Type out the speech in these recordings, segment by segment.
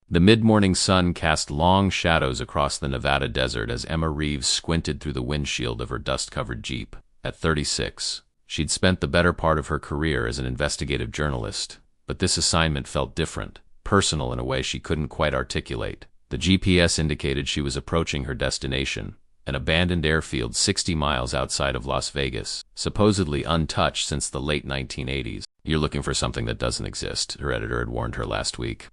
The mid-morning sun cast long shadows across the Nevada desert as Emma Reeves squinted through the windshield of her dust-covered Jeep. At 36, she'd spent the better part of her career as an investigative journalist, but this assignment felt different, personal in a way she couldn't quite articulate. The GPS indicated she was approaching her destination, an abandoned airfield 60 miles outside of Las Vegas, supposedly untouched since the late 1980s. "You're looking for something that doesn't exist," her editor had warned her last week.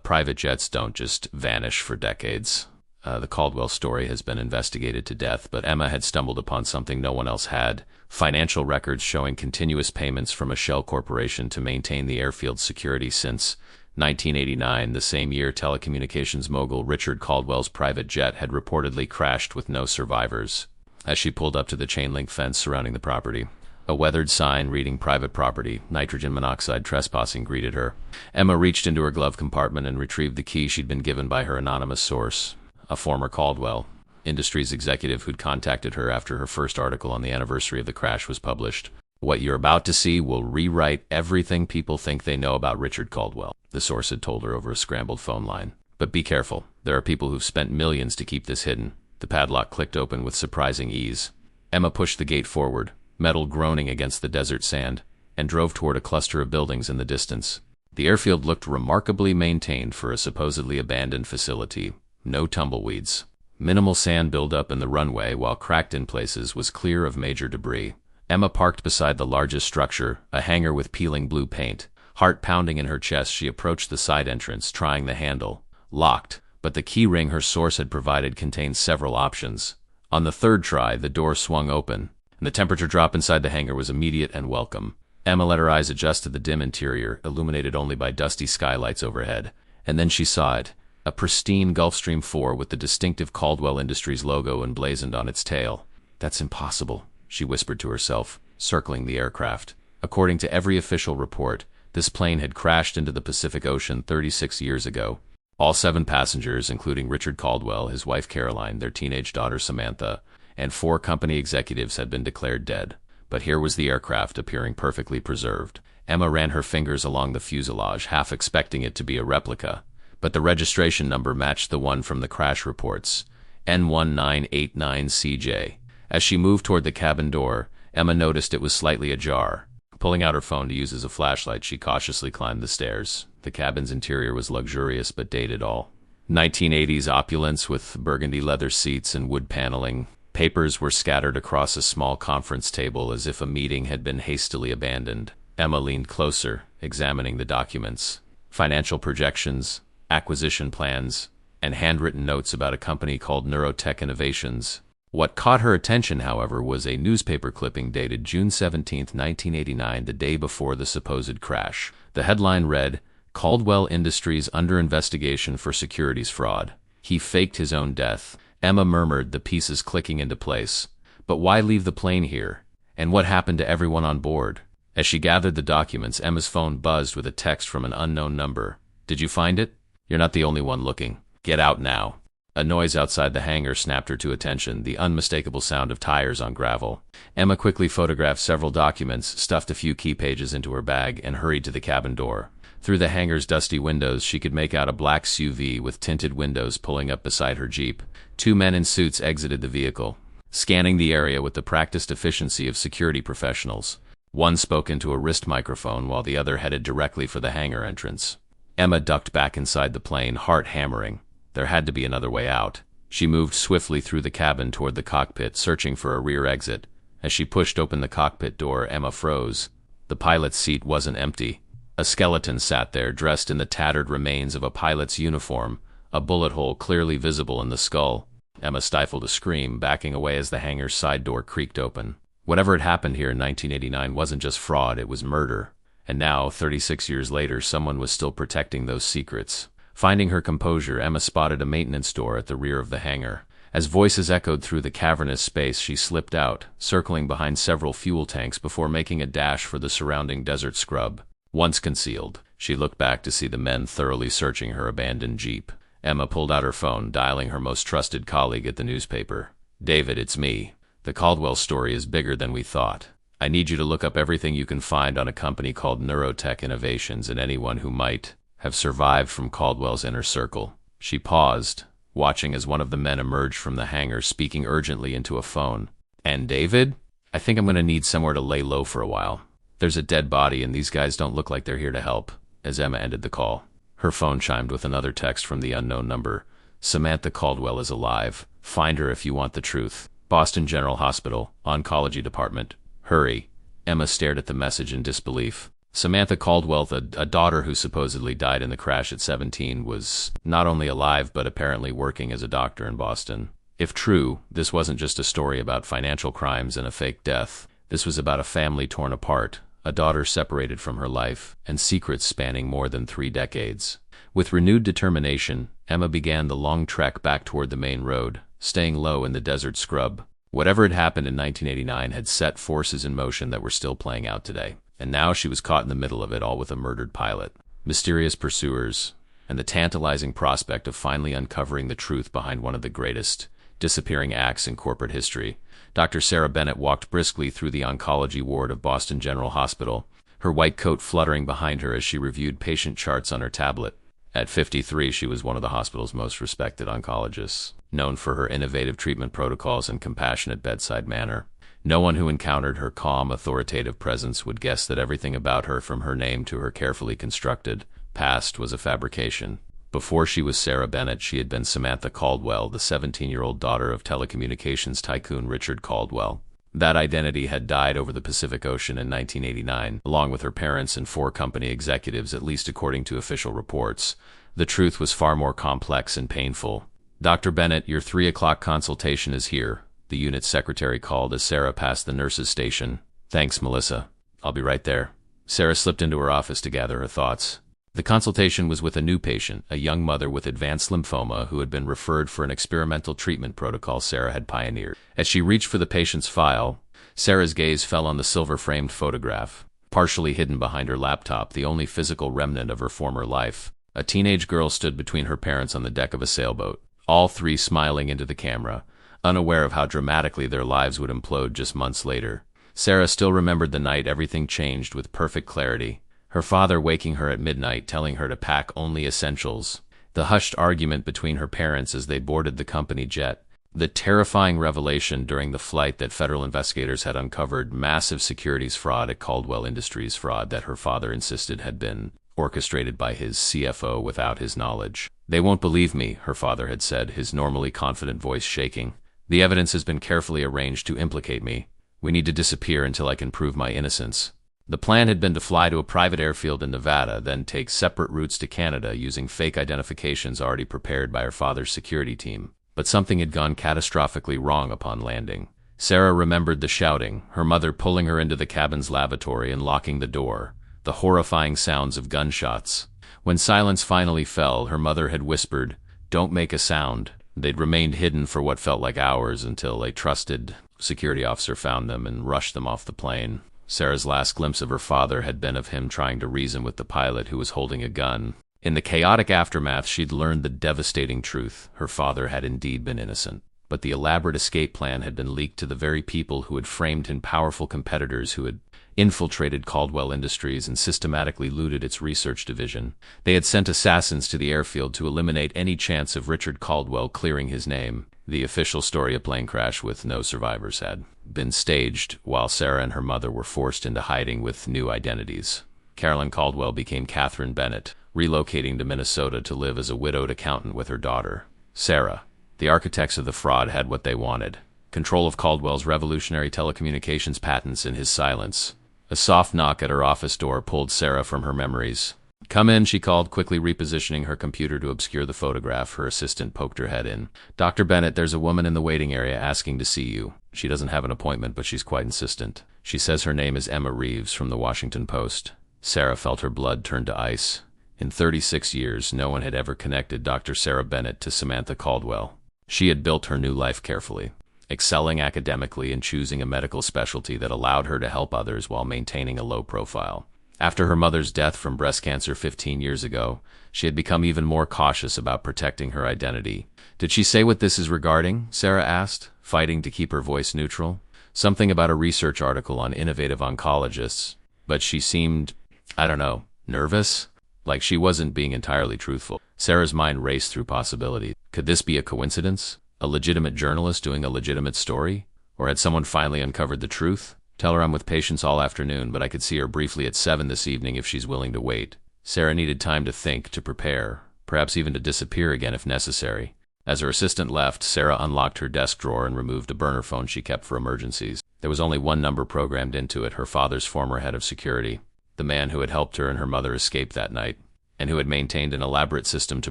Private jets don't just vanish for decades. The Caldwell story has been investigated to death, but Emma had stumbled upon something no one else had: financial records showing continuous payments from a shell corporation to maintain the airfield's security since 1989, the same year telecommunications mogul Richard Caldwell's private jet had reportedly crashed with no survivors. As she pulled up to the chain-link fence surrounding the property, a weathered sign reading "Private Property, Nitrogen Monoxide Trespassing" greeted her. Emma reached into her glove compartment and retrieved the key she'd been given by her anonymous source, a former Caldwell Industries executive who'd contacted her after her first article on the anniversary of the crash was published. "What you're about to see will rewrite everything people think they know about Richard Caldwell," the source had told her over a scrambled phone line. "But be careful. There are people who've spent millions to keep this hidden." The padlock clicked open with surprising ease. Emma pushed the gate forward, metal groaning against the desert sand, and drove toward a cluster of buildings in the distance. The airfield looked remarkably maintained for a supposedly abandoned facility. No tumbleweeds. Minimal sand buildup in the runway, while cracked in places, was clear of major debris. Emma parked beside the largest structure, a hangar with peeling blue paint. Heart pounding in her chest, she approached the side entrance, trying the handle. Locked, but the key ring her source had provided contained several options. On the third try, the door swung open, and the temperature drop inside the hangar was immediate and welcome. Emma let her eyes adjust to the dim interior, illuminated only by dusty skylights overhead. And then she saw it, a pristine Gulfstream 4 with the distinctive Caldwell Industries logo emblazoned on its tail. "That's impossible," she whispered to herself, circling the aircraft. According to every official report, this plane had crashed into the Pacific Ocean 36 years ago. All 7 passengers, including Richard Caldwell, his wife Caroline, their teenage daughter Samantha, and 4 company executives, had been declared dead. But here was the aircraft, appearing perfectly preserved. Emma ran her fingers along the fuselage, half expecting it to be a replica. But the registration number matched the one from the crash reports, N1989CJ. As she moved toward the cabin door, Emma noticed it was slightly ajar. Pulling out her phone to use as a flashlight, she cautiously climbed the stairs. The cabin's interior was luxurious but dated all. 1980s opulence with burgundy leather seats and wood paneling. Papers were scattered across a small conference table as if a meeting had been hastily abandoned. Emma leaned closer, examining the documents. Financial projections, acquisition plans, and handwritten notes about a company called Neurotech Innovations. What caught her attention, however, was a newspaper clipping dated June 17, 1989, the day before the supposed crash. The headline read, "Caldwell Industries under investigation for securities fraud. He faked his own death." Emma murmured, the pieces clicking into place. But why leave the plane here? And what happened to everyone on board? As she gathered the documents, Emma's phone buzzed with a text from an unknown number. "Did you find it? You're not the only one looking. Get out now." A noise outside the hangar snapped her to attention, the unmistakable sound of tires on gravel. Emma quickly photographed several documents, stuffed a few key pages into her bag, and hurried to the cabin door. Through the hangar's dusty windows, she could make out a black SUV with tinted windows pulling up beside her Jeep. 2 men in suits exited the vehicle, scanning the area with the practiced efficiency of security professionals. One spoke into a wrist microphone while the other headed directly for the hangar entrance. Emma ducked back inside the plane, heart hammering. There had to be another way out. She moved swiftly through the cabin toward the cockpit, searching for a rear exit. As she pushed open the cockpit door, Emma froze. The pilot's seat wasn't empty. A skeleton sat there, dressed in the tattered remains of a pilot's uniform, a bullet hole clearly visible in the skull. Emma stifled a scream, backing away as the hangar's side door creaked open. Whatever had happened here in 1989 wasn't just fraud, it was murder. And now, 36 years later, someone was still protecting those secrets. Finding her composure, Emma spotted a maintenance door at the rear of the hangar. As voices echoed through the cavernous space, she slipped out, circling behind several fuel tanks before making a dash for the surrounding desert scrub. Once concealed, she looked back to see the men thoroughly searching her abandoned Jeep. Emma pulled out her phone, dialing her most trusted colleague at the newspaper. "David, it's me. The Caldwell story is bigger than we thought. I need you to look up everything you can find on a company called Neurotech Innovations and anyone who might have survived from Caldwell's inner circle. She paused, watching as one of the men emerged from the hangar, speaking urgently into a phone. "And David? I think I'm going to need somewhere to lay low for a while. There's a dead body and these guys don't look like they're here to help." As Emma ended the call, her phone chimed with another text from the unknown number. "Samantha Caldwell is alive. Find her if you want the truth. Boston General Hospital, Oncology Department. Hurry." Emma stared at the message in disbelief. Samantha Caldwell, a daughter who supposedly died in the crash at 17, was not only alive but apparently working as a doctor in Boston. If true, this wasn't just a story about financial crimes and a fake death. This was about a family torn apart, a daughter separated from her life, and secrets spanning more than 3 decades. With renewed determination, Emma began the long trek back toward the main road, staying low in the desert scrub. Whatever had happened in 1989 had set forces in motion that were still playing out today, and now she was caught in the middle of it all with a murdered pilot, mysterious pursuers, and the tantalizing prospect of finally uncovering the truth behind one of the greatest disappearing acts in corporate history. Dr. Sarah Bennett walked briskly through the oncology ward of Boston General Hospital, her white coat fluttering behind her as she reviewed patient charts on her tablet. At 53, she was one of the hospital's most respected oncologists, known for her innovative treatment protocols and compassionate bedside manner. No one who encountered her calm, authoritative presence would guess that everything about her, from her name to her carefully constructed past, was a fabrication. Before she was Sarah Bennett, she had been Samantha Caldwell, the 17-year-old daughter of telecommunications tycoon Richard Caldwell. That identity had died over the Pacific Ocean in 1989, along with her parents and 4 company executives, at least according to official reports. The truth was far more complex and painful. "Dr. Bennett, your 3 o'clock consultation is here," the unit secretary called as Sarah passed the nurse's station. "Thanks, Melissa. I'll be right there." Sarah slipped into her office to gather her thoughts. The consultation was with a new patient, a young mother with advanced lymphoma who had been referred for an experimental treatment protocol Sarah had pioneered. As she reached for the patient's file, Sarah's gaze fell on the silver-framed photograph, partially hidden behind her laptop, the only physical remnant of her former life. A teenage girl stood between her parents on the deck of a sailboat, all 3 smiling into the camera, unaware of how dramatically their lives would implode just months later. Sarah still remembered the night everything changed with perfect clarity. Her father waking her at midnight, telling her to pack only essentials. The hushed argument between her parents as they boarded the company jet. The terrifying revelation during the flight that federal investigators had uncovered massive securities fraud at Caldwell Industries, fraud that her father insisted had been orchestrated by his CFO without his knowledge. "They won't believe me," her father had said, his normally confident voice shaking. "The evidence has been carefully arranged to implicate me. We need to disappear until I can prove my innocence." The plan had been to fly to a private airfield in Nevada, then take separate routes to Canada using fake identifications already prepared by her father's security team. But something had gone catastrophically wrong upon landing. Sarah remembered the shouting, her mother pulling her into the cabin's lavatory and locking the door, the horrifying sounds of gunshots. When silence finally fell, her mother had whispered, "Don't make a sound." They'd remained hidden for what felt like hours until a trusted security officer found them and rushed them off the plane. Sarah's last glimpse of her father had been of him trying to reason with the pilot who was holding a gun. In the chaotic aftermath, she'd learned the devastating truth. Her father had indeed been innocent. But the elaborate escape plan had been leaked to the very people who had framed him, powerful competitors who had infiltrated Caldwell Industries and systematically looted its research division. They had sent assassins to the airfield to eliminate any chance of Richard Caldwell clearing his name. The official story, a plane crash with no survivors, had been staged, while Sarah and her mother were forced into hiding with new identities. Carolyn Caldwell became Catherine Bennett, relocating to Minnesota to live as a widowed accountant with her daughter. Sarah. The architects of the fraud had what they wanted: control of Caldwell's revolutionary telecommunications patents in his silence. A soft knock at her office door pulled Sarah from her memories. "Come in," she called, quickly repositioning her computer to obscure the photograph. Her assistant poked her head in. "Dr. Bennett, there's a woman in the waiting area asking to see you. She doesn't have an appointment, but she's quite insistent. She says her name is Emma Reeves from the Washington Post." Sarah felt her blood turn to ice. In 36 years, no one had ever connected Dr. Sarah Bennett to Samantha Caldwell. She had built her new life carefully, excelling academically and choosing a medical specialty that allowed her to help others while maintaining a low profile. After her mother's death from breast cancer 15 years ago, she had become even more cautious about protecting her identity. "Did she say what this is regarding?" Sarah asked, fighting to keep her voice neutral. "Something about a research article on innovative oncologists, but she seemed, I don't know, nervous? like she wasn't being entirely truthful. Sarah's mind raced through possibilities. Could this be a coincidence? A legitimate journalist doing a legitimate story? Or had someone finally uncovered the truth? Tell her I'm with patients all afternoon, but I could see her briefly at 7 this evening if she's willing to wait. Sarah needed time to think, to prepare, perhaps even to disappear again if necessary. As her assistant left, Sarah unlocked her desk drawer and removed a burner phone she kept for emergencies. There was only one number programmed into it, her father's former head of security, the man who had helped her and her mother escape that night, and who had maintained an elaborate system to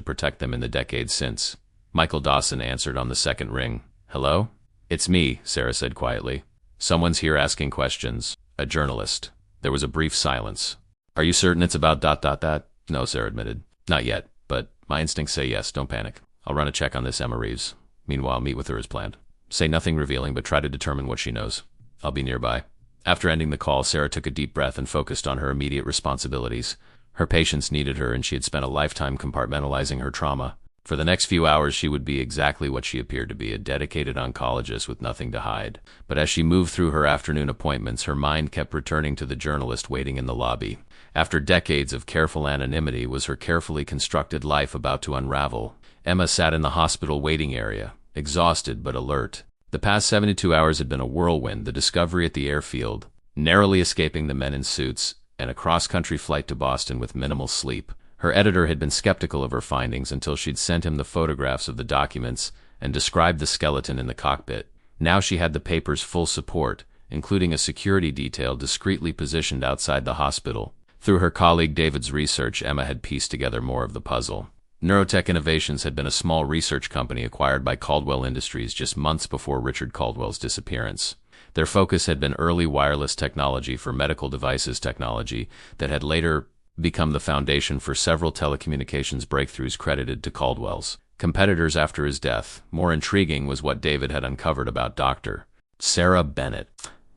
protect them in the decades since. Michael Dawson answered on the second ring. "Hello?" "It's me," Sarah said quietly. "Someone's here asking questions. A journalist." There was a brief silence. "Are you certain it's about that?" "No," Sarah admitted. "Not yet, but my instincts say yes. Don't panic. I'll run a check on this Emma Reeves. Meanwhile, meet with her as planned. Say nothing revealing, but try to determine what she knows. I'll be nearby." After ending the call, Sarah took a deep breath and focused on her immediate responsibilities. Her patients needed her, and she had spent a lifetime compartmentalizing her trauma. For the next few hours, she would be exactly what she appeared to be, a dedicated oncologist with nothing to hide. But as she moved through her afternoon appointments, her mind kept returning to the journalist waiting in the lobby. After decades of careful anonymity, was her carefully constructed life about to unravel? Emma sat in the hospital waiting area, exhausted but alert. The past 72 hours had been a whirlwind: the discovery at the airfield, narrowly escaping the men in suits, and a cross-country flight to Boston with minimal sleep. Her editor had been skeptical of her findings until she'd sent him the photographs of the documents and described the skeleton in the cockpit. Now she had the paper's full support, including a security detail discreetly positioned outside the hospital. Through her colleague David's research, Emma had pieced together more of the puzzle. Neurotech Innovations had been a small research company acquired by Caldwell Industries just months before Richard Caldwell's disappearance. Their focus had been early wireless technology for medical devices technology that had later become the foundation for several telecommunications breakthroughs credited to Caldwell's competitors after his death. More intriguing was what David had uncovered about Dr. Sarah Bennett.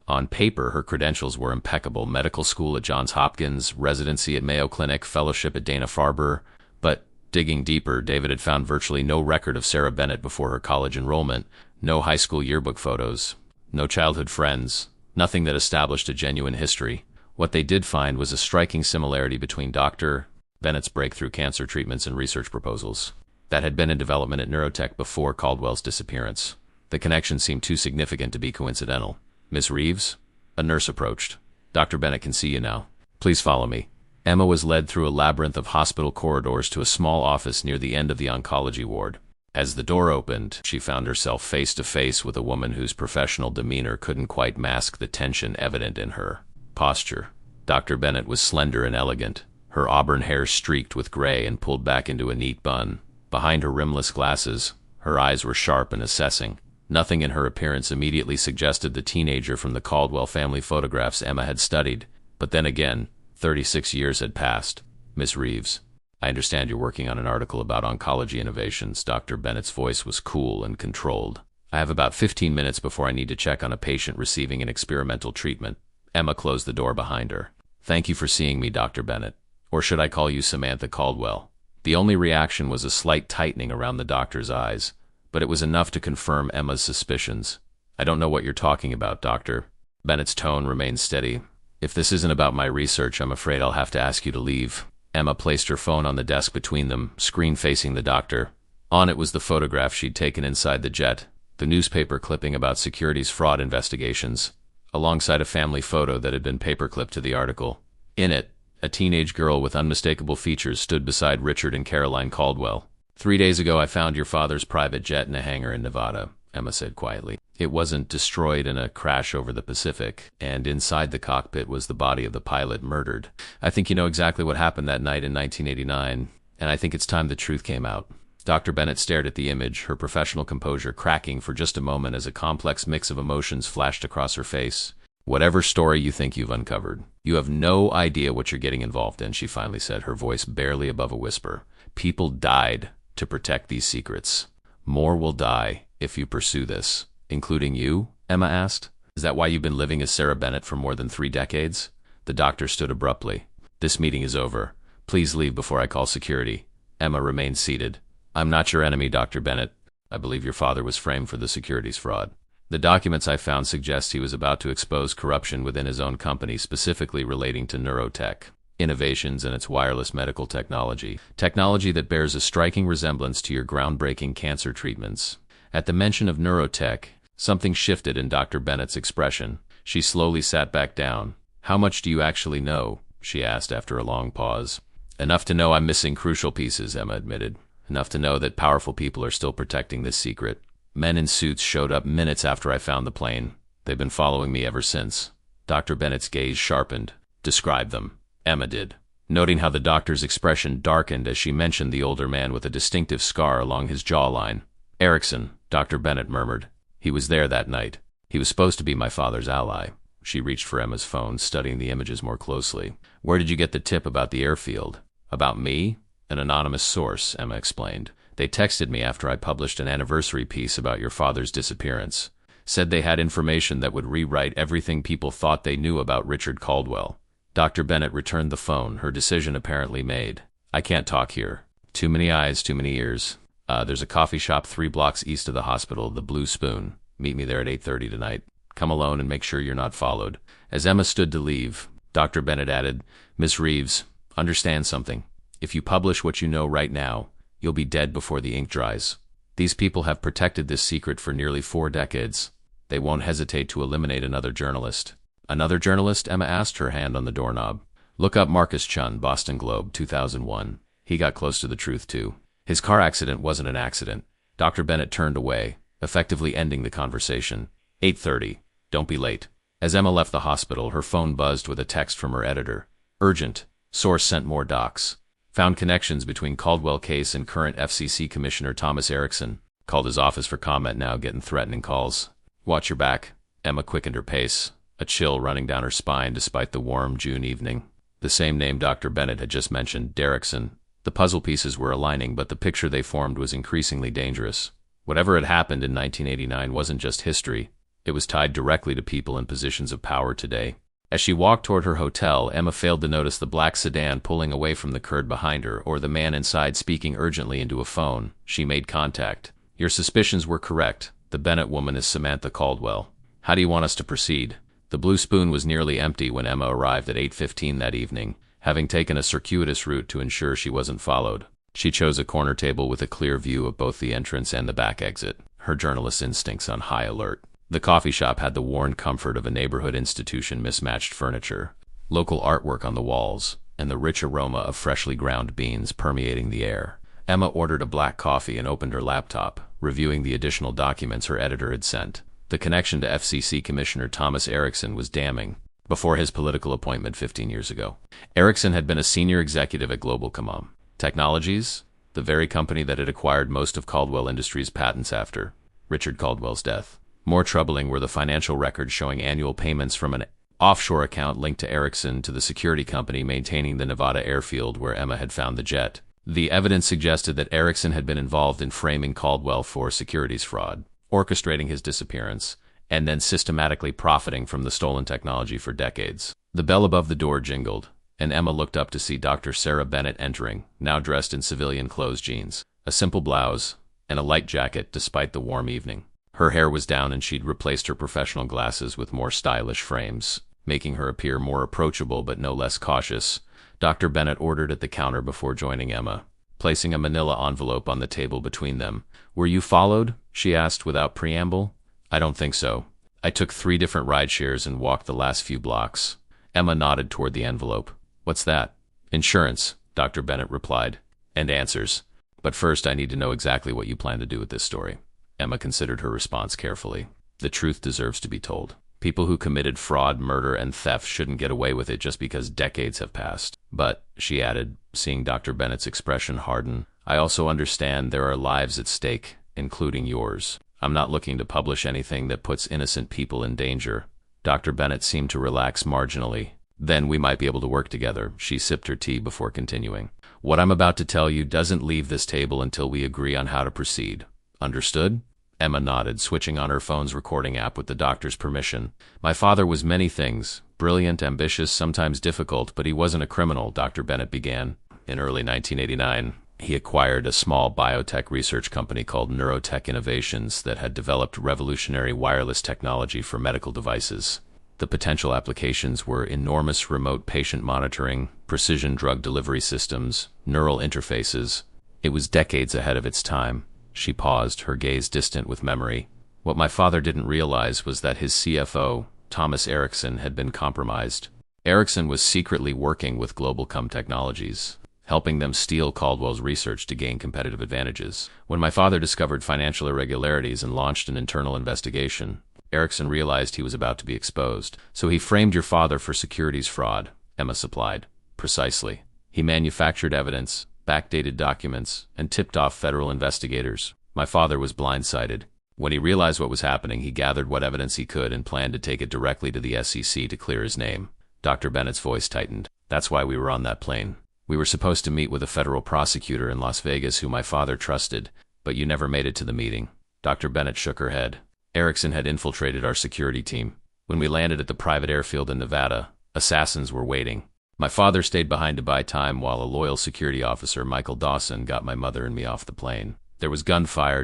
On paper, her credentials were impeccable: medical school at Johns Hopkins, residency at Mayo Clinic, fellowship at Dana-Farber. But digging deeper, David had found virtually no record of Sarah Bennett before her college enrollment, no high school yearbook photos, no childhood friends, nothing that established a genuine history. What they did find was a striking similarity between Dr. Bennett's breakthrough cancer treatments and research proposals that had been in development at Neurotech before Caldwell's disappearance. The connection seemed too significant to be coincidental. "Miss Reeves?" A nurse approached. "Dr. Bennett can see you now. Please follow me." Emma was led through a labyrinth of hospital corridors to a small office near the end of the oncology ward. As the door opened, she found herself face to face with a woman whose professional demeanor couldn't quite mask the tension evident in her posture. Dr. Bennett was slender and elegant, her auburn hair streaked with gray and pulled back into a neat bun. Behind her rimless glasses, her eyes were sharp and assessing. Nothing in her appearance immediately suggested the teenager from the Caldwell family photographs Emma had studied. But then again, 36 years had passed. "Miss Reeves, I understand you're working on an article about oncology innovations." Dr. Bennett's voice was cool and controlled. "I have about 15 minutes before I need to check on a patient receiving an experimental treatment." Emma closed the door behind her. "Thank you for seeing me, Dr. Bennett. Or should I call you Samantha Caldwell?" The only reaction was a slight tightening around the doctor's eyes, but it was enough to confirm Emma's suspicions. "I don't know what you're talking about, Doctor." Bennett's tone remained steady. "If this isn't about my research, I'm afraid I'll have to ask you to leave." Emma placed her phone on the desk between them, screen facing the doctor. On it was the photograph she'd taken inside the jet, the newspaper clipping about securities fraud investigations, alongside a family photo that had been paperclipped to the article. In it, a teenage girl with unmistakable features stood beside Richard and Caroline Caldwell. "3 days ago, I found your father's private jet in a hangar in Nevada," Emma said quietly. "It wasn't destroyed in a crash over the Pacific, and inside the cockpit was the body of the pilot murdered. I think you know exactly what happened that night in 1989, and I think it's time the truth came out." Dr. Bennett stared at the image, her professional composure cracking for just a moment as a complex mix of emotions flashed across her face. "Whatever story you think you've uncovered, you have no idea what you're getting involved in," she finally said, her voice barely above a whisper. "People died to protect these secrets. More will die if you pursue this." "Including you?" Emma asked. "Is that why you've been living as Sarah Bennett for more than 3 decades? The doctor stood abruptly. "This meeting is over. Please leave before I call security." Emma remained seated. "I'm not your enemy, Dr. Bennett. I believe your father was framed for the securities fraud. The documents I found suggest he was about to expose corruption within his own company, specifically relating to Neurotech. Innovations in its wireless medical technology. Technology that bears a striking resemblance to your groundbreaking cancer treatments. At the mention of neurotech, something shifted in Dr. Bennett's expression. She slowly sat back down. How much do you actually know? She asked after a long pause. Enough to know I'm missing crucial pieces, Emma admitted. Enough to know that powerful people are still protecting this secret. Men in suits showed up minutes after I found the plane. They've been following me ever since. Dr. Bennett's gaze sharpened. Describe them. Emma did, noting how the doctor's expression darkened as she mentioned the older man with a distinctive scar along his jawline. Erickson, Dr. Bennett murmured. He was there that night. He was supposed to be my father's ally. She reached for Emma's phone, studying the images more closely. Where did you get the tip about the airfield? About me? An anonymous source, Emma explained. They texted me after I published an anniversary piece about your father's disappearance. Said they had information that would rewrite everything people thought they knew about Richard Caldwell. Dr. Bennett returned the phone, her decision apparently made. I can't talk here. Too many eyes, too many ears. There's a coffee shop 3 blocks east of the hospital, the Blue Spoon. Meet me there at 8:30 tonight. Come alone and make sure you're not followed. As Emma stood to leave, Dr. Bennett added, Miss Reeves, understand something. If you publish what you know right now, you'll be dead before the ink dries. These people have protected this secret for nearly 4 decades. They won't hesitate to eliminate another journalist. Another journalist? Emma asked, her hand on the doorknob. Look up Marcus Chun, Boston Globe, 2001. He got close to the truth, too. His car accident wasn't an accident. Dr. Bennett turned away, effectively ending the conversation. 8:30. Don't be late. As Emma left the hospital, her phone buzzed with a text from her editor. Urgent. Source sent more docs. Found connections between Caldwell case and current FCC Commissioner Thomas Erickson. Called his office for comment now, getting threatening calls. Watch your back. Emma quickened her pace, a chill running down her spine despite the warm June evening. The same name Dr. Bennett had just mentioned, Derrickson. The puzzle pieces were aligning, but the picture they formed was increasingly dangerous. Whatever had happened in 1989 wasn't just history. It was tied directly to people in positions of power today. As she walked toward her hotel, Emma failed to notice the black sedan pulling away from the curb behind her, or the man inside speaking urgently into a phone. She made contact. Your suspicions were correct. The Bennett woman is Samantha Caldwell. How do you want us to proceed? The Blue Spoon was nearly empty when Emma arrived at 8:15 that evening, having taken a circuitous route to ensure she wasn't followed. She chose a corner table with a clear view of both the entrance and the back exit, her journalist's instincts on high alert. The coffee shop had the worn comfort of a neighborhood institution, mismatched furniture, local artwork on the walls, and the rich aroma of freshly ground beans permeating the air. Emma ordered a black coffee and opened her laptop, reviewing the additional documents her editor had sent. The connection to FCC Commissioner Thomas Erickson was damning. Before his political appointment 15 years ago, Erickson had been a senior executive at Global Commom Technologies, the very company that had acquired most of Caldwell Industries' patents after Richard Caldwell's death. More troubling were the financial records showing annual payments from an offshore account linked to Erickson to the security company maintaining the Nevada airfield where Emma had found the jet. The evidence suggested that Erickson had been involved in framing Caldwell for securities fraud, orchestrating his disappearance, and then systematically profiting from the stolen technology for decades. The bell above the door jingled, and Emma looked up to see Dr. Sarah Bennett entering, now dressed in civilian clothes jeans, a simple blouse, and a light jacket despite the warm evening. Her hair was down and she'd replaced her professional glasses with more stylish frames, making her appear more approachable but no less cautious. Dr. Bennett ordered at the counter before joining Emma, placing a manila envelope on the table between them. Were you followed? She asked without preamble. I don't think so. I took 3 different ride shares and walked the last few blocks. Emma nodded toward the envelope. What's that? Insurance, Dr. Bennett replied. And answers. But first I need to know exactly what you plan to do with this story. Emma considered her response carefully. The truth deserves to be told. People who committed fraud, murder, and theft shouldn't get away with it just because decades have passed. But, she added, seeing Dr. Bennett's expression harden, I also understand there are lives at stake, including yours. I'm not looking to publish anything that puts innocent people in danger. Dr. Bennett seemed to relax marginally. Then we might be able to work together. She sipped her tea before continuing. What I'm about to tell you doesn't leave this table until we agree on how to proceed. Understood? Emma nodded, switching on her phone's recording app with the doctor's permission. My father was many things. Brilliant, ambitious, sometimes difficult, but he wasn't a criminal, Dr. Bennett began. In early 1989, he acquired a small biotech research company called Neurotech Innovations that had developed revolutionary wireless technology for medical devices. The potential applications were enormous remote patient monitoring, precision drug delivery systems, neural interfaces. It was decades ahead of its time. She paused, her gaze distant with memory. What my father didn't realize was that his CFO, Thomas Erickson, had been compromised. Erickson was secretly working with GlobalCom Technologies, helping them steal Caldwell's research to gain competitive advantages. When my father discovered financial irregularities and launched an internal investigation, Erickson realized he was about to be exposed. So he framed your father for securities fraud, Emma supplied. Precisely. He manufactured evidence, backdated documents, and tipped off federal investigators. My father was blindsided. When he realized what was happening, he gathered what evidence he could and planned to take it directly to the SEC to clear his name. Dr. Bennett's voice tightened. That's why we were on that plane. We were supposed to meet with a federal prosecutor in Las Vegas who my father trusted, but you never made it to the meeting. Dr. Bennett shook her head. Erickson had infiltrated our security team. When we landed at the private airfield in Nevada, assassins were waiting. My father stayed behind to buy time while a loyal security officer, Michael Dawson, got my mother and me off the plane. There was gunfire,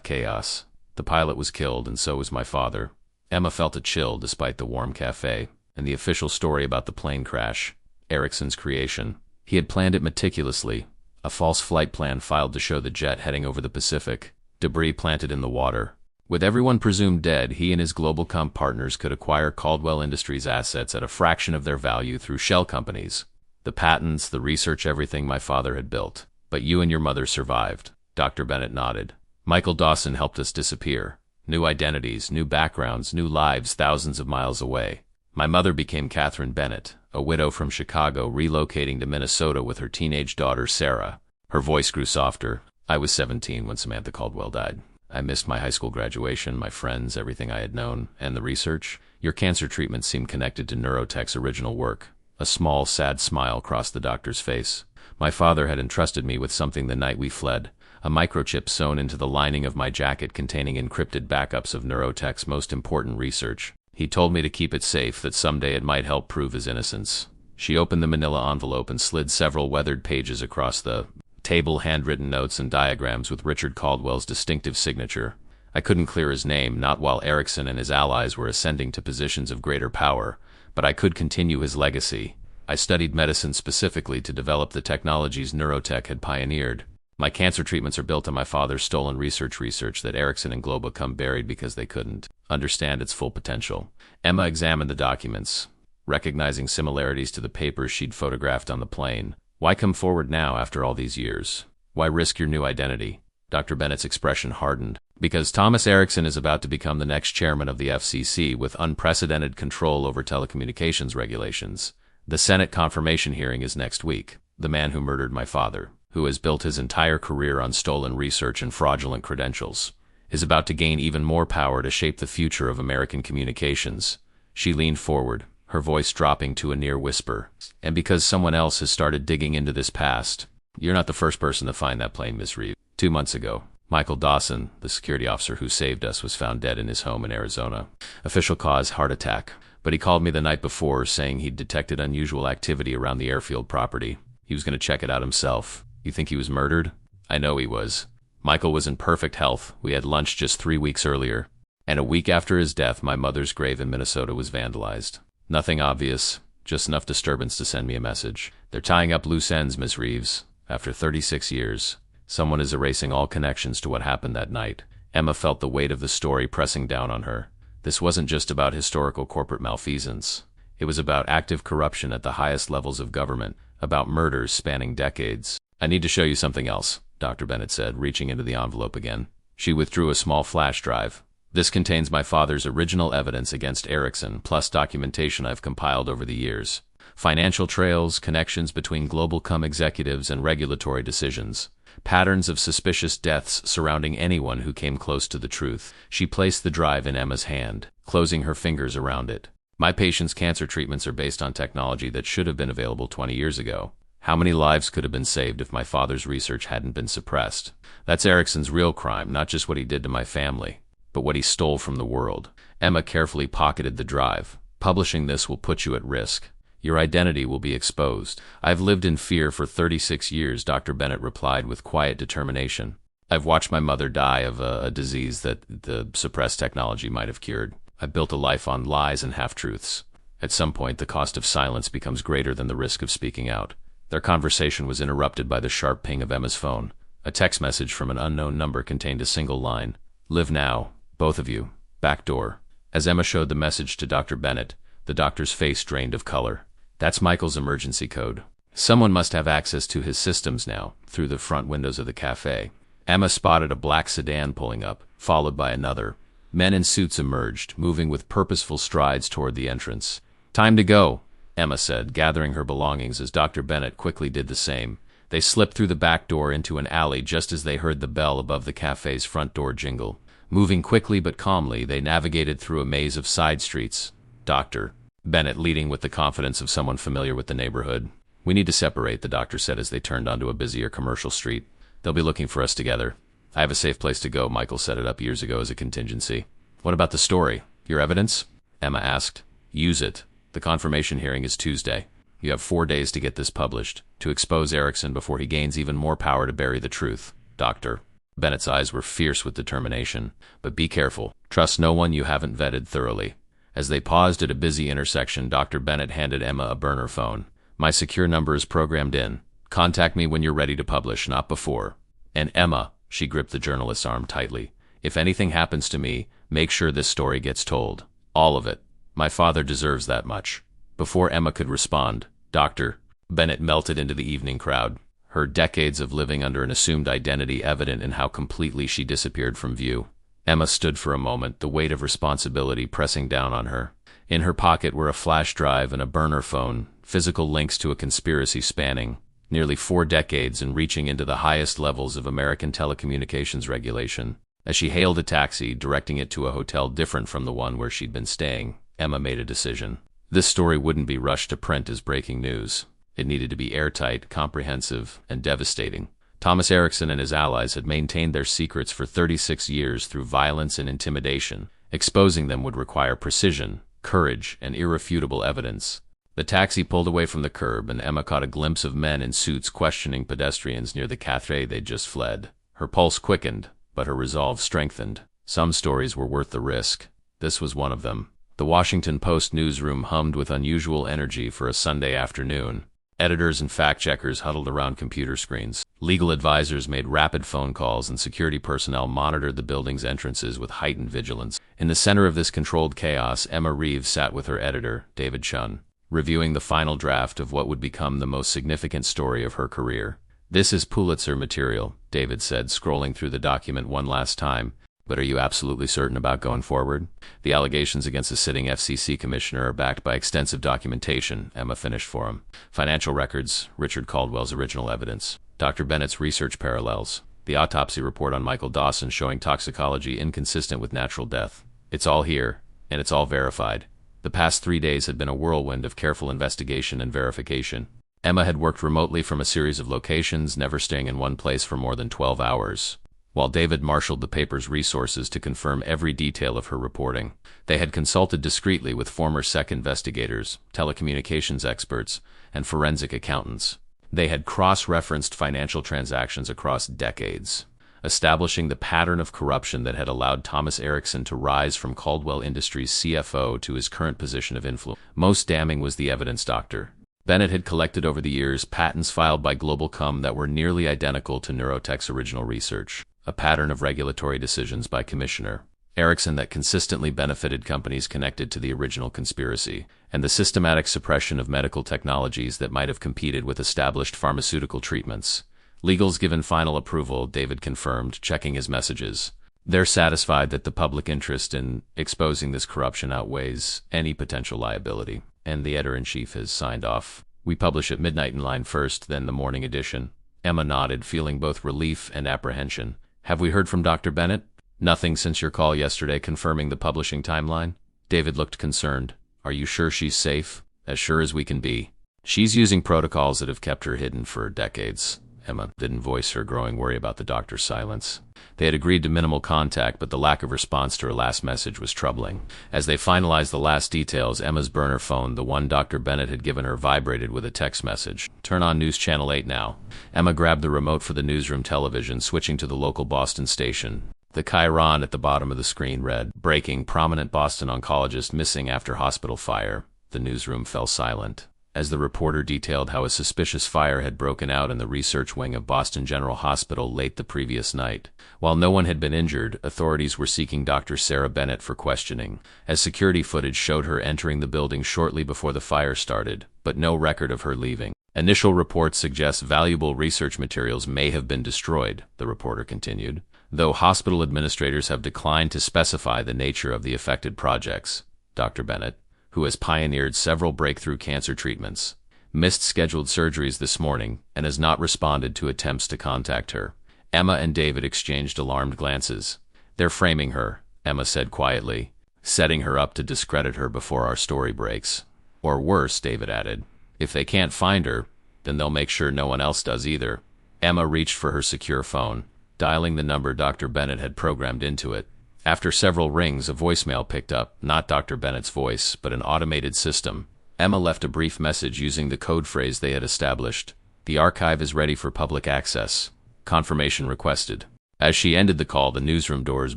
chaos. The pilot was killed, and so was my father. Emma felt a chill despite the warm cafe, and the official story about the plane crash, Erickson's creation. He had planned it meticulously, a false flight plan filed to show the jet heading over the Pacific, debris planted in the water. With everyone presumed dead, he and his GlobalCom partners could acquire Caldwell Industries assets at a fraction of their value through shell companies. The patents, the research, everything my father had built. But you and your mother survived. Dr. Bennett nodded. Michael Dawson helped us disappear. New identities, new backgrounds, new lives thousands of miles away. My mother became Catherine Bennett, a widow from Chicago relocating to Minnesota with her teenage daughter Sarah. Her voice grew softer. I was 17 when Samantha Caldwell died. I missed my high school graduation, my friends, everything I had known, and the research. Your cancer treatment seemed connected to Neurotech's original work. A small, sad smile crossed the doctor's face. My father had entrusted me with something the night we fled, a microchip sewn into the lining of my jacket containing encrypted backups of Neurotech's most important research. He told me to keep it safe, that someday it might help prove his innocence. She opened the manila envelope and slid several weathered pages across the table, handwritten notes and diagrams with Richard Caldwell's distinctive signature. I couldn't clear his name, not while Erickson and his allies were ascending to positions of greater power, but I could continue his legacy. I studied medicine specifically to develop the technologies Neurotech had pioneered. My cancer treatments are built on my father's stolen research that Erickson and GlobalCom buried because they couldn't understand its full potential. Emma examined the documents, recognizing similarities to the papers she'd photographed on the plane. Why come forward now after all these years? Why risk your new identity? Dr. Bennett's expression hardened. Because Thomas Erickson is about to become the next chairman of the FCC with unprecedented control over telecommunications regulations. The Senate confirmation hearing is next week. The man who murdered my father, who has built his entire career on stolen research and fraudulent credentials, is about to gain even more power to shape the future of American communications. She leaned forward, her voice dropping to a near whisper. And because someone else has started digging into this past, you're not the first person to find that plane, Miss Reeve. 2 months ago, Michael Dawson, the security officer who saved us, was found dead in his home in Arizona. Official cause, heart attack. But he called me the night before saying he'd detected unusual activity around the airfield property. He was going to check it out himself. You think he was murdered? I know he was. Michael was in perfect health. We had lunch just 3 weeks earlier. And a week after his death, my mother's grave in Minnesota was vandalized. Nothing obvious, just enough disturbance to send me a message. They're tying up loose ends, Miss Reeves. After 36 years, someone is erasing all connections to what happened that night. Emma felt the weight of the story pressing down on her. This wasn't just about historical corporate malfeasance. It was about active corruption at the highest levels of government, about murders spanning decades. I need to show you something else, Dr. Bennett said, reaching into the envelope again. She withdrew a small flash drive. This contains my father's original evidence against Erickson, plus documentation I've compiled over the years. Financial trails, connections between GlobalCom executives and regulatory decisions. Patterns of suspicious deaths surrounding anyone who came close to the truth. She placed the drive in Emma's hand, closing her fingers around it. My patient's cancer treatments are based on technology that should have been available 20 years ago. How many lives could have been saved if my father's research hadn't been suppressed? That's Erickson's real crime, not just what he did to my family, but what he stole from the world. Emma carefully pocketed the drive. Publishing this will put you at risk. Your identity will be exposed. I've lived in fear for 36 years, Dr. Bennett replied with quiet determination. I've watched my mother die of a disease that the suppressed technology might have cured. I built a life on lies and half-truths. At some point, the cost of silence becomes greater than the risk of speaking out. Their conversation was interrupted by the sharp ping of Emma's phone. A text message from an unknown number contained a single line. "Live now, both of you. Back door." As Emma showed the message to Dr. Bennett, the doctor's face drained of color. "That's Michael's emergency code. Someone must have access to his systems now, through the front windows of the cafe." Emma spotted a black sedan pulling up, followed by another. Men in suits emerged, moving with purposeful strides toward the entrance. "Time to go," Emma said, gathering her belongings as Dr. Bennett quickly did the same. They slipped through the back door into an alley just as they heard the bell above the cafe's front door jingle. Moving quickly but calmly, they navigated through a maze of side streets. Dr. Bennett leading with the confidence of someone familiar with the neighborhood. "We need to separate," the doctor said as they turned onto a busier commercial street. "They'll be looking for us together." "I have a safe place to go. Michael set it up years ago as a contingency." "What about the story? Your evidence?" Emma asked. "Use it. The confirmation hearing is Tuesday. You have 4 days to get this published, to expose Erickson before he gains even more power to bury the truth." Dr. Bennett's eyes were fierce with determination. "But be careful. Trust no one you haven't vetted thoroughly." As they paused at a busy intersection, Dr. Bennett handed Emma a burner phone. "My secure number is programmed in. Contact me when you're ready to publish, not before. And Emma," she gripped the journalist's arm tightly, "if anything happens to me, make sure this story gets told. All of it. My father deserves that much." Before Emma could respond, Dr. Bennett melted into the evening crowd, her decades of living under an assumed identity evident in how completely she disappeared from view. Emma stood for a moment, the weight of responsibility pressing down on her. In her pocket were a flash drive and a burner phone, physical links to a conspiracy spanning nearly 4 decades and reaching into the highest levels of American telecommunications regulation. As she hailed a taxi, directing it to a hotel different from the one where she'd been staying, Emma made a decision. This story wouldn't be rushed to print as breaking news. It needed to be airtight, comprehensive, and devastating. Thomas Erickson and his allies had maintained their secrets for 36 years through violence and intimidation. Exposing them would require precision, courage, and irrefutable evidence. The taxi pulled away from the curb, and Emma caught a glimpse of men in suits questioning pedestrians near the cafe they'd just fled. Her pulse quickened, but her resolve strengthened. Some stories were worth the risk. This was one of them. The Washington Post newsroom hummed with unusual energy for a Sunday afternoon. Editors and fact-checkers huddled around computer screens. Legal advisors made rapid phone calls, and security personnel monitored the building's entrances with heightened vigilance. In the center of this controlled chaos, Emma Reeves sat with her editor, David Chun, reviewing the final draft of what would become the most significant story of her career. "This is Pulitzer material," David said, scrolling through the document one last time. "But are you absolutely certain about going forward?" "The allegations against the sitting FCC commissioner are backed by extensive documentation," Emma finished for him. "Financial records, Richard Caldwell's original evidence, Dr. Bennett's research parallels, the autopsy report on Michael Dawson showing toxicology inconsistent with natural death. It's all here, and it's all verified." The past 3 days had been a whirlwind of careful investigation and verification. Emma had worked remotely from a series of locations, never staying in one place for more than 12 hours. While David marshaled the paper's resources to confirm every detail of her reporting. They had consulted discreetly with former SEC investigators, telecommunications experts, and forensic accountants. They had cross-referenced financial transactions across decades, establishing the pattern of corruption that had allowed Thomas Erickson to rise from Caldwell Industries' CFO to his current position of influence. Most damning was the evidence Dr. Bennett had collected over the years, patents filed by Globalcom that were nearly identical to Neurotech's original research. A pattern of regulatory decisions by Commissioner Erickson that consistently benefited companies connected to the original conspiracy, and the systematic suppression of medical technologies that might have competed with established pharmaceutical treatments. "Legal's given final approval," David confirmed, checking his messages. "They're satisfied that the public interest in exposing this corruption outweighs any potential liability, and the editor-in-chief has signed off. We publish at midnight in line first, then the morning edition." Emma nodded, feeling both relief and apprehension. "Have we heard from Dr. Bennett?" "Nothing since your call yesterday confirming the publishing timeline." David looked concerned. "Are you sure she's safe?" "As sure as we can be. She's using protocols that have kept her hidden for decades." Emma didn't voice her growing worry about the doctor's silence. They had agreed to minimal contact, but the lack of response to her last message was troubling. As they finalized the last details, Emma's burner phone, the one Dr. Bennett had given her, vibrated with a text message. "Turn on News Channel 8 now." Emma grabbed the remote for the newsroom television, switching to the local Boston station. The chyron at the bottom of the screen read, "Breaking: prominent Boston oncologist missing after hospital fire." The newsroom fell silent as the reporter detailed how a suspicious fire had broken out in the research wing of Boston General Hospital late the previous night. While no one had been injured, authorities were seeking Dr. Sarah Bennett for questioning, as security footage showed her entering the building shortly before the fire started, but no record of her leaving. Initial reports suggest valuable research materials may have been destroyed, the reporter continued, though hospital administrators have declined to specify the nature of the affected projects. Dr. Bennett, who has pioneered several breakthrough cancer treatments, missed scheduled surgeries this morning and has not responded to attempts to contact her. Emma and David exchanged alarmed glances. "They're framing her," Emma said quietly, "setting her up to discredit her before our story breaks." "Or worse," David added. "If they can't find her, then they'll make sure no one else does either." Emma reached for her secure phone, dialing the number Dr. Bennett had programmed into it. After several rings, a voicemail picked up, not Dr. Bennett's voice, but an automated system. Emma left a brief message using the code phrase they had established. "The archive is ready for public access. Confirmation requested." As she ended the call, the newsroom doors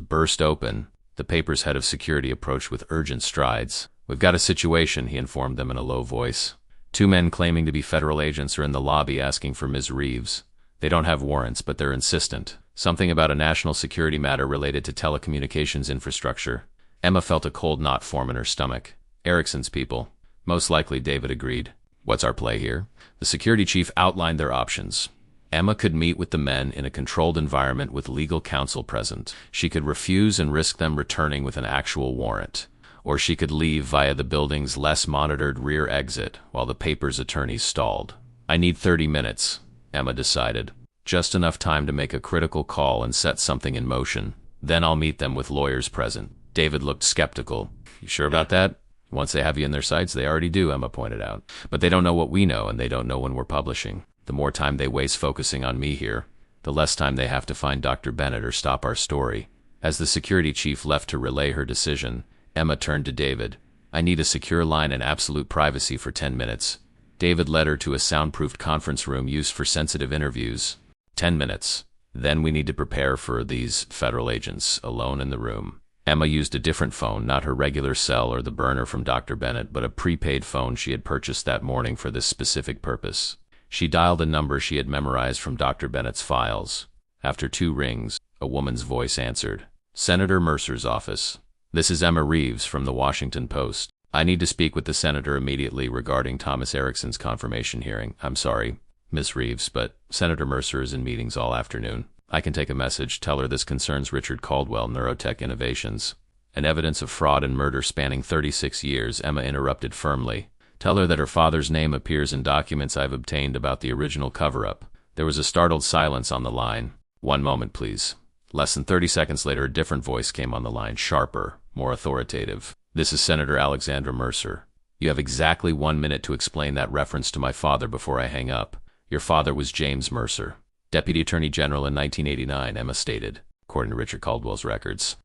burst open. The paper's head of security approached with urgent strides. "We've got a situation," he informed them in a low voice. "Two men claiming to be federal agents are in the lobby asking for Ms. Reeves. They don't have warrants, but they're insistent. Something about a national security matter related to telecommunications infrastructure." Emma felt a cold knot form in her stomach. "Ericsson's people." "Most likely," David agreed. "What's our play here?" The security chief outlined their options. Emma could meet with the men in a controlled environment with legal counsel present. She could refuse and risk them returning with an actual warrant. Or she could leave via the building's less monitored rear exit while the paper's attorneys stalled. "I need 30 minutes, Emma decided. "Just enough time to make a critical call and set something in motion. Then I'll meet them with lawyers present." David looked skeptical. "You sure about that?" "Once they have you in their sights, they already do," Emma pointed out. "But they don't know what we know, and they don't know when we're publishing. The more time they waste focusing on me here, the less time they have to find Dr. Bennett or stop our story." As the security chief left to relay her decision, Emma turned to David. "I need a secure line and absolute privacy for 10 minutes. David led her to a soundproofed conference room used for sensitive interviews. 10 minutes. Then we need to prepare for these federal agents, alone in the room." Emma used a different phone, not her regular cell or the burner from Dr. Bennett, but a prepaid phone she had purchased that morning for this specific purpose. She dialed a number she had memorized from Dr. Bennett's files. After 2 rings, a woman's voice answered. "Senator Mercer's office. This is Emma Reeves from the Washington Post. I need to speak with the senator immediately regarding Thomas Ericsson's confirmation hearing. I'm sorry, Miss Reeves, but Senator Mercer is in meetings all afternoon. I can take a message. Tell her this concerns Richard Caldwell, Neurotech Innovations." "An evidence of fraud and murder spanning 36 years, Emma interrupted firmly. "Tell her that her father's name appears in documents I've obtained about the original cover-up." There was a startled silence on the line. "One moment, please." Less than 30 seconds later, a different voice came on the line, sharper, more authoritative. "This is Senator Alexandra Mercer. You have exactly 1 minute to explain that reference to my father before I hang up. Your father was James Mercer, Deputy Attorney General in 1989, Emma stated, according to Richard Caldwell's records.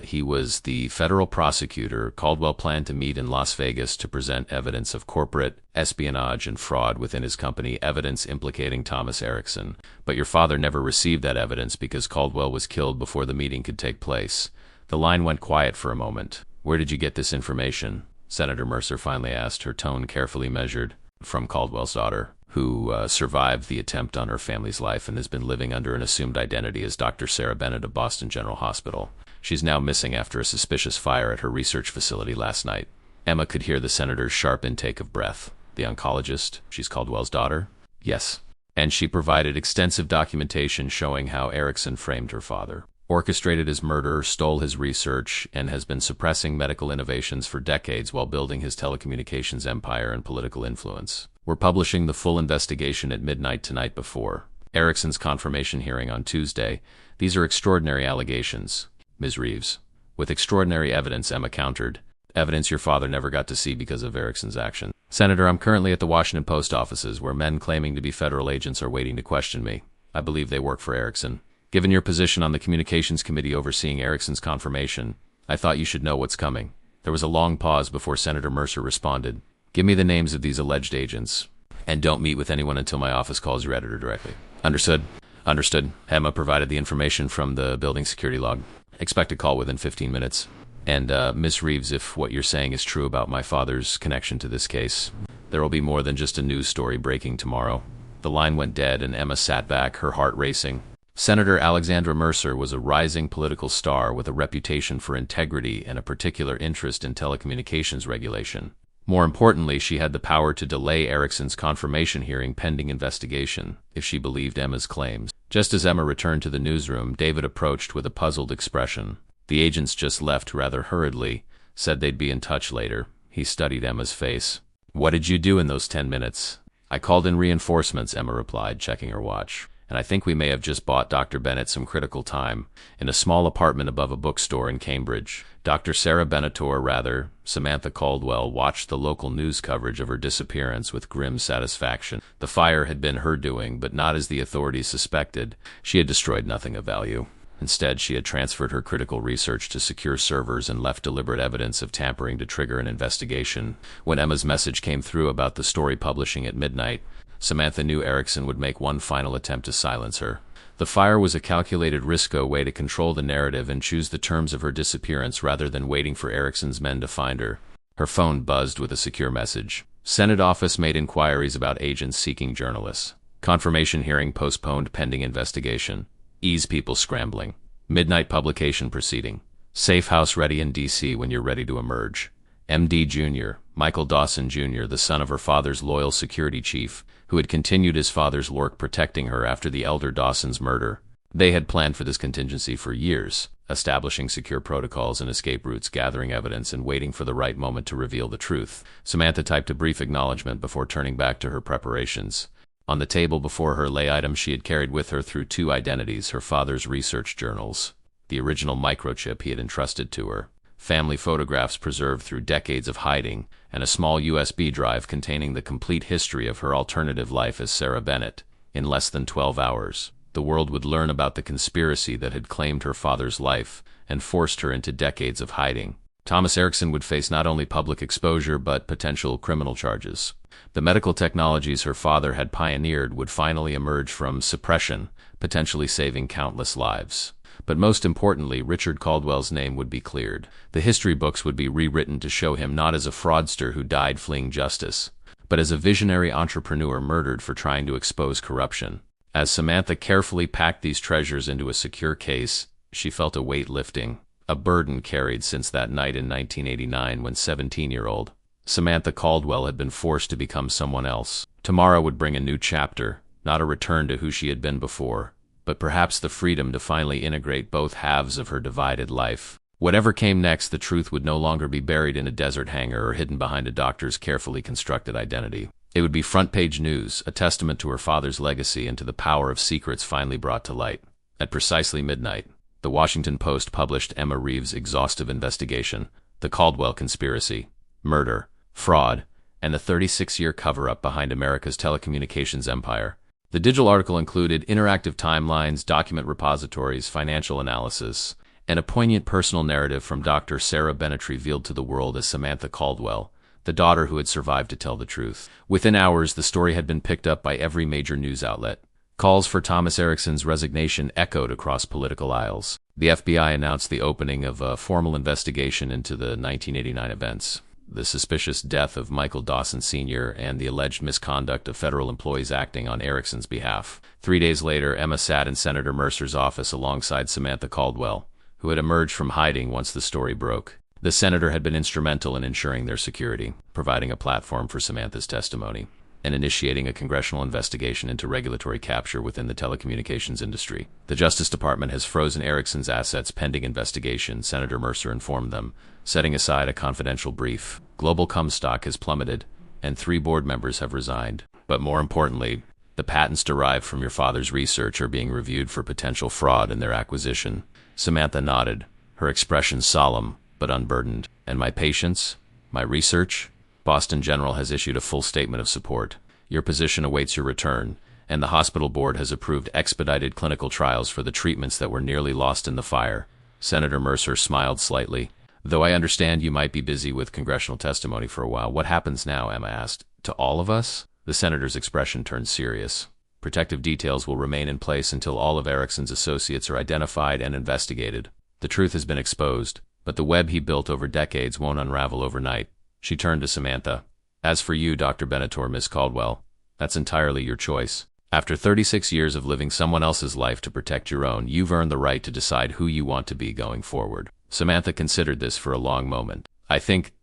He was the federal prosecutor. Caldwell planned to meet in Las Vegas to present evidence of corporate espionage and fraud within his company, evidence implicating Thomas Ericsson. But your father never received that evidence because Caldwell was killed before the meeting could take place." The line went quiet for a moment. "Where did you get this information?" Senator Mercer finally asked, her tone carefully measured. "From Caldwell's daughter, who survived the attempt on her family's life and has been living under an assumed identity as Dr. Sarah Bennett of Boston General Hospital. She's now missing after a suspicious fire at her research facility last night." Emma could hear the senator's sharp intake of breath. "The oncologist? She's Caldwell's daughter?" "Yes." "And she provided extensive documentation showing how Ericsson framed her father, orchestrated his murder, stole his research, and has been suppressing medical innovations for decades while building his telecommunications empire and political influence. We're publishing the full investigation at midnight tonight before Ericsson's confirmation hearing on Tuesday. These are extraordinary allegations, Ms. Reeves." "With extraordinary evidence," Emma countered. "Evidence your father never got to see because of Ericsson's action." "Senator, I'm currently at the Washington Post offices where men claiming to be federal agents are waiting to question me. I believe they work for Ericsson. Given your position on the Communications Committee overseeing Ericsson's confirmation, I thought you should know what's coming." There was a long pause before Senator Mercer responded. "Give me the names of these alleged agents, and don't meet with anyone until my office calls your editor directly." "Understood." "Understood." Emma provided the information from the building security log. "Expect a call within 15 minutes. And, Miss Reeves, if what you're saying is true about my father's connection to this case, there will be more than just a news story breaking tomorrow. The line went dead, and Emma sat back, her heart racing. Senator Alexandra Mercer was a rising political star with a reputation for integrity and a particular interest in telecommunications regulation. More importantly, she had the power to delay Erickson's confirmation hearing pending investigation, if she believed Emma's claims. Just as Emma returned to the newsroom, David approached with a puzzled expression. The agents just left rather hurriedly, said they'd be in touch later. He studied Emma's face. "What did you do in those 10 minutes? "I called in reinforcements," Emma replied, checking her watch. "And I think we may have just bought Dr. Bennett some critical time, in a small apartment above a bookstore in Cambridge." Dr. Sarah Bennett, or rather, Samantha Caldwell, watched the local news coverage of her disappearance with grim satisfaction. The fire had been her doing, but not as the authorities suspected. She had destroyed nothing of value. Instead, she had transferred her critical research to secure servers and left deliberate evidence of tampering to trigger an investigation. When Emma's message came through about the story publishing at midnight, Samantha knew Erickson would make one final attempt to silence her. The fire was a calculated risco way to control the narrative and choose the terms of her disappearance rather than waiting for Erickson's men to find her. Her phone buzzed with a secure message. Senate office made inquiries about agents seeking journalists. Confirmation hearing postponed pending investigation. Ease people scrambling. Midnight publication proceeding. Safe house ready in D.C. when you're ready to emerge. M.D. Jr., Michael Dawson Jr., the son of her father's loyal security chief, who had continued his father's work protecting her after the elder Dawson's murder. They had planned for this contingency for years, establishing secure protocols and escape routes, gathering evidence, and waiting for the right moment to reveal the truth. Samantha typed a brief acknowledgement before turning back to her preparations. On the table before her lay items she had carried with her through 2 identities: her father's research journals, the original microchip he had entrusted to her, family photographs preserved through decades of hiding, and a small USB drive containing the complete history of her alternative life as Sarah Bennett. In less than 12 hours, the world would learn about the conspiracy that had claimed her father's life and forced her into decades of hiding. Thomas Erickson would face not only public exposure but potential criminal charges. The medical technologies her father had pioneered would finally emerge from suppression, potentially saving countless lives. But most importantly, Richard Caldwell's name would be cleared. The history books would be rewritten to show him not as a fraudster who died fleeing justice, but as a visionary entrepreneur murdered for trying to expose corruption. As Samantha carefully packed these treasures into a secure case, she felt a weight lifting, a burden carried since that night in 1989 when 17-year-old Samantha Caldwell had been forced to become someone else. Tomorrow would bring a new chapter, not a return to who she had been before, but perhaps the freedom to finally integrate both halves of her divided life. Whatever came next, the truth would no longer be buried in a desert hangar or hidden behind a doctor's carefully constructed identity. It would be front-page news, a testament to her father's legacy and to the power of secrets finally brought to light. At precisely midnight, the Washington Post published Emma Reeves' exhaustive investigation, The Caldwell Conspiracy, Murder, Fraud, and the 36-year cover-up behind America's telecommunications empire. The digital article included interactive timelines, document repositories, financial analysis, and a poignant personal narrative from Dr. Sarah Bennett revealed to the world as Samantha Caldwell, the daughter who had survived to tell the truth. Within hours, the story had been picked up by every major news outlet. Calls for Thomas Erickson's resignation echoed across political aisles. The FBI announced the opening of a formal investigation into the 1989 events, the suspicious death of Michael Dawson Sr., and the alleged misconduct of federal employees acting on Erickson's behalf. 3 days later, Emma sat in Senator Mercer's office alongside Samantha Caldwell, who had emerged from hiding once the story broke. The senator had been instrumental in ensuring their security, providing a platform for Samantha's testimony, and initiating a congressional investigation into regulatory capture within the telecommunications industry. The Justice Department has frozen Erickson's assets pending investigation, Senator Mercer informed them, setting aside a confidential brief. Global Comstock has plummeted, and 3 board members have resigned. But more importantly, the patents derived from your father's research are being reviewed for potential fraud in their acquisition. Samantha nodded, her expression solemn but unburdened. And my patients? My research? Boston General has issued a full statement of support. Your position awaits your return, and the hospital board has approved expedited clinical trials for the treatments that were nearly lost in the fire. Senator Mercer smiled slightly. Though I understand you might be busy with congressional testimony for a while, what happens now? Emma asked. To all of us? The senator's expression turned serious. Protective details will remain in place until all of Erickson's associates are identified and investigated. The truth has been exposed, but the web he built over decades won't unravel overnight. She turned to Samantha. As for you, Dr. Bennett or Miss Caldwell, that's entirely your choice. After 36 years of living someone else's life to protect your own, you've earned the right to decide who you want to be going forward. Samantha considered this for a long moment. I think,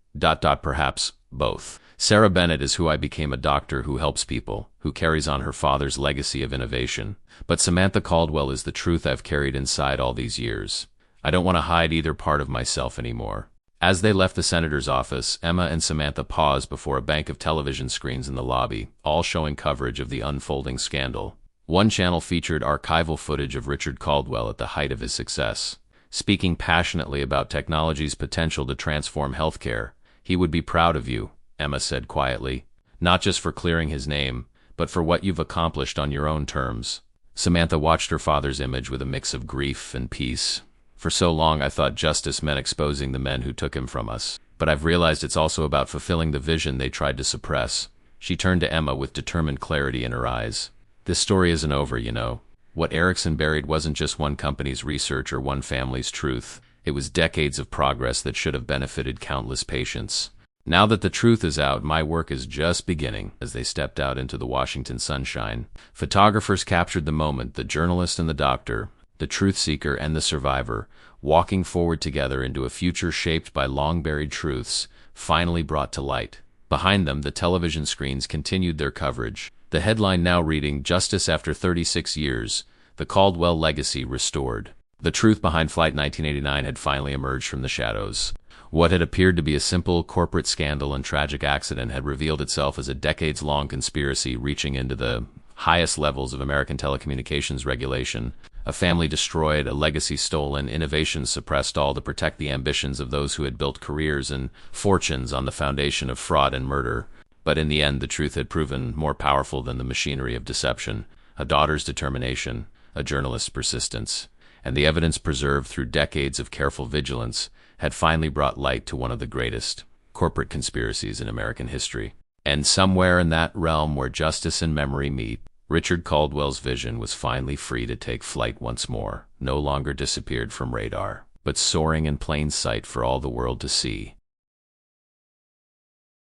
perhaps, both. Sarah Bennett is who I became, a doctor who helps people, who carries on her father's legacy of innovation. But Samantha Caldwell is the truth I've carried inside all these years. I don't want to hide either part of myself anymore. As they left the senator's office, Emma and Samantha paused before a bank of television screens in the lobby, all showing coverage of the unfolding scandal. One channel featured archival footage of Richard Caldwell at the height of his success, speaking passionately about technology's potential to transform healthcare. He would be proud of you, Emma said quietly, not just for clearing his name, but for what you've accomplished on your own terms. Samantha watched her father's image with a mix of grief and peace. For so long I thought justice meant exposing the men who took him from us, but I've realized it's also about fulfilling the vision they tried to suppress. She turned to Emma with determined clarity in her eyes. This story isn't over, you know. What Erickson buried wasn't just one company's research or one family's truth. It was decades of progress that should have benefited countless patients. Now that the truth is out, my work is just beginning. As they stepped out into the Washington sunshine, photographers captured the moment, the journalist and the doctor, the truth seeker and the survivor, walking forward together into a future shaped by long-buried truths, finally brought to light. Behind them, the television screens continued their coverage, the headline now reading, "Justice After 36 Years, the Caldwell Legacy Restored." The truth behind Flight 1989 had finally emerged from the shadows. What had appeared to be a simple corporate scandal and tragic accident had revealed itself as a decades-long conspiracy reaching into the highest levels of American telecommunications regulation. A family destroyed, a legacy stolen, innovation suppressed, all to protect the ambitions of those who had built careers and fortunes on the foundation of fraud and murder. But in the end, the truth had proven more powerful than the machinery of deception. A daughter's determination, a journalist's persistence, and the evidence preserved through decades of careful vigilance had finally brought light to one of the greatest corporate conspiracies in American history. And somewhere in that realm where justice and memory meet, Richard Caldwell's vision was finally free to take flight once more, no longer disappeared from radar, but soaring in plain sight for all the world to see.